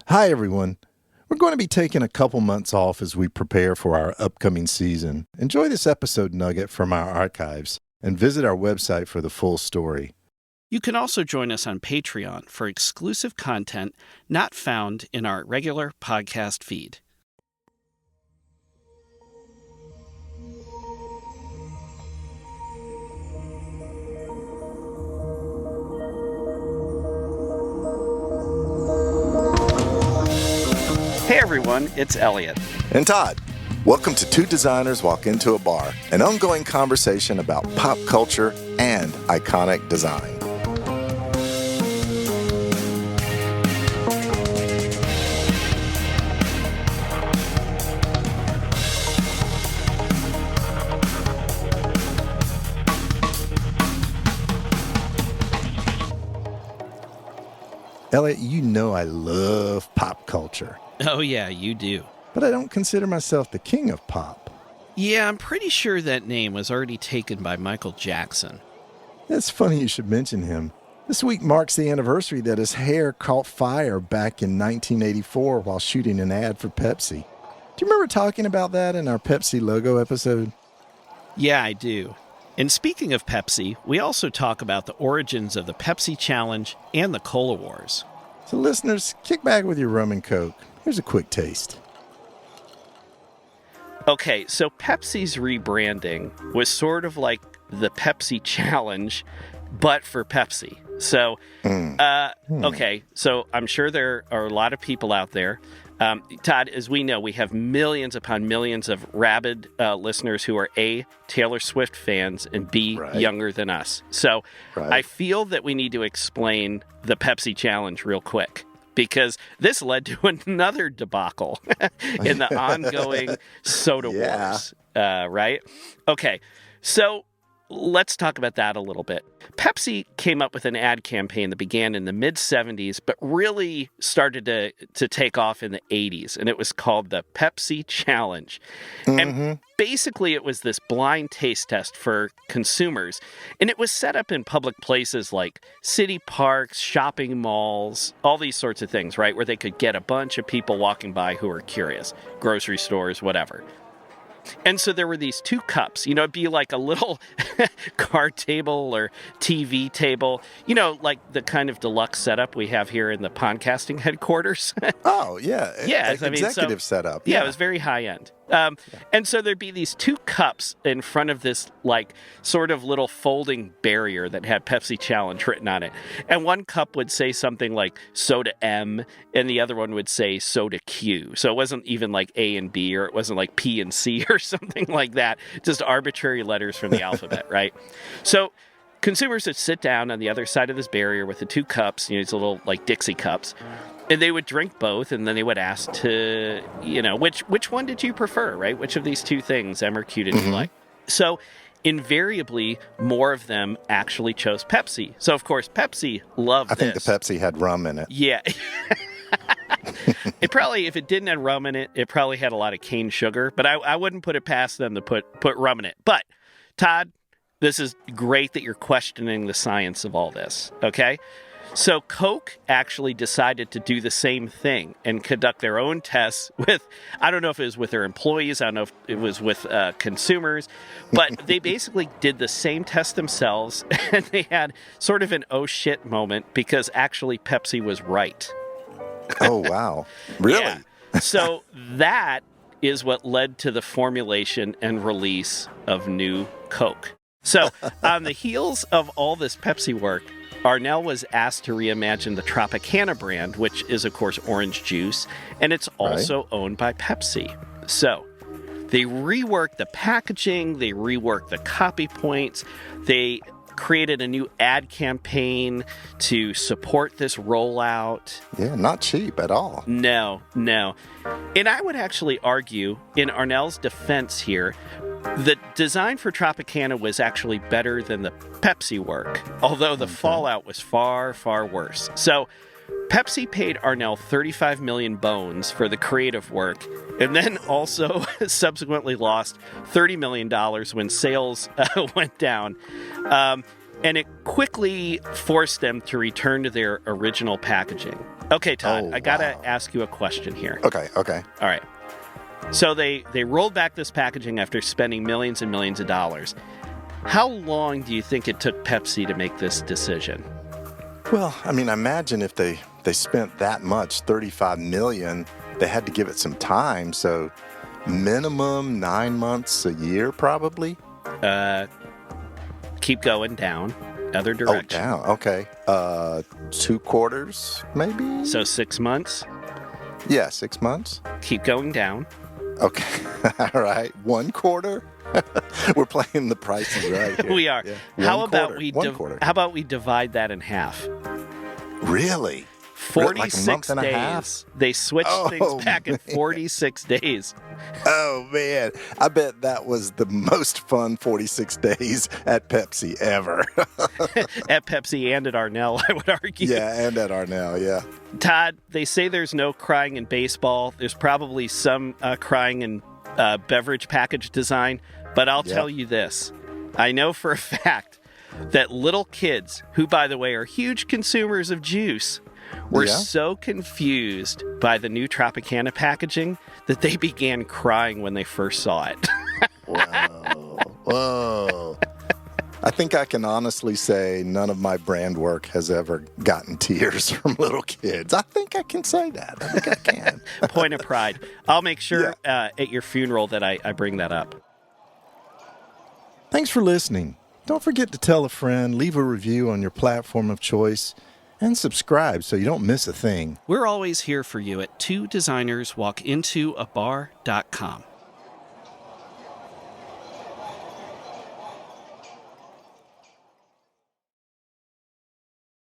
Hi, everyone. We're going to be taking a couple months off as we prepare for our upcoming season. Enjoy this episode nugget from our archives and visit our website for the full story. You can also join us on Patreon for exclusive content not found in our regular podcast feed. Hey everyone, it's Elliot. And Todd. Welcome to Two Designers Walk Into a Bar, an ongoing conversation about pop culture and iconic design. Elliot, you know I love pop culture. Oh yeah, you do. But I don't consider myself the king of pop. Yeah, I'm pretty sure that name was already taken by Michael Jackson. It's funny you should mention him. This week marks the anniversary that his hair caught fire back in 1984 while shooting an ad for Pepsi. Do you remember talking about that in our Pepsi logo episode? Yeah, I do. And speaking of Pepsi, we also talk about the origins of the Pepsi Challenge and the Cola Wars. So listeners, kick back with your rum and Coke. Here's a quick taste. Okay, so Pepsi's rebranding was sort of like the Pepsi Challenge, but for Pepsi. So, okay, so I'm sure there are a lot of people out there. Todd, as we know, we have millions upon millions of rabid listeners who are A, Taylor Swift fans, and B, younger than us. So I feel that we need to explain the Pepsi Challenge real quick, because this led to another debacle in the ongoing soda wars, right? Okay, so let's talk about that a little bit. Pepsi came up with an ad campaign that began in the mid-'70s, but really started to take off in the '80s, and it was called the Pepsi Challenge. Mm-hmm. And basically, it was this blind taste test for consumers, and it was set up in public places like city parks, shopping malls, all these sorts of things, right, where they could get a bunch of people walking by who are curious, grocery stores, whatever. And so there were these two cups, it'd be like a little card table or TV table, like the kind of deluxe setup we have here in the podcasting headquarters. Oh, yeah. Yeah. Executive setup. Yeah, it was very high end. And so there'd be these two cups in front of this, like, sort of little folding barrier that had Pepsi Challenge written on it. And one cup would say something like Soda M, and the other one would say Soda Q. So it wasn't even like A and B, or it wasn't like P and C or something like that. Just arbitrary letters from the alphabet, right? So consumers would sit down on the other side of this barrier with the two cups, these little, like, Dixie cups. And they would drink both, and then they would ask to, which one did you prefer, right? Which of these two things, M or Q, did you like? So invariably, more of them actually chose Pepsi. So, of course, Pepsi loved this. I think the Pepsi had rum in it. Yeah. It probably, if it didn't have rum in it, it probably had a lot of cane sugar. But I wouldn't put it past them to put rum in it. But, Todd, this is great that you're questioning the science of all this, okay? So Coke actually decided to do the same thing and conduct their own tests with, I don't know if it was with their employees, I don't know if it was with consumers, but they basically did the same test themselves, and they had sort of an oh shit moment because actually Pepsi was right. Oh, wow. Really? Yeah. So that is what led to the formulation and release of New Coke. So on the heels of all this Pepsi work, Arnell was asked to reimagine the Tropicana brand, which is, of course, orange juice, and it's also owned by Pepsi. So they reworked the packaging, they reworked the copy points, they created a new ad campaign to support this rollout. Yeah, not cheap at all. No. And I would actually argue, in Arnell's defense here, the design for Tropicana was actually better than the Pepsi work, although the fallout was far, far worse. So Pepsi paid Arnell 35 million bones for the creative work, and then also subsequently lost $30 million when sales went down. And it quickly forced them to return to their original packaging. Okay, Todd, Oh, I gotta wow. ask you a question here. Okay. All right. So they rolled back this packaging after spending millions and millions of dollars. How long do you think it took Pepsi to make this decision? Well, I mean, imagine if they spent that much, 35 million, they had to give it some time. So minimum 9 months, a year, probably. Keep going down, other Oh, direction. down. Okay. 2 quarters, maybe? So 6 months. Yeah, 6 months. Keep going down. Okay. All right. 1 quarter. We're playing the prices right here. We are. Yeah. How 1 about quarter. we 1 quarter. how about we divide that in half? Really? 46 like a month and a half? days. They switched things back in 46 days. Oh, man. I bet that was the most fun 46 days at Pepsi ever. At Pepsi and at Arnell, I would argue. Yeah, and at Arnell, yeah. Todd, they say there's no crying in baseball. There's probably some crying in beverage package design. But I'll tell you this. I know for a fact that little kids, who, by the way, are huge consumers of juice, were so confused by the new Tropicana packaging that they began crying when they first saw it. Whoa. I think I can honestly say none of my brand work has ever gotten tears from little kids. I think I can say that. I think I can. Point of pride. I'll make sure at your funeral that I bring that up. Thanks for listening. Don't forget to tell a friend, leave a review on your platform of choice, and subscribe so you don't miss a thing. We're always here for you at twodesignerswalkintoabar.com.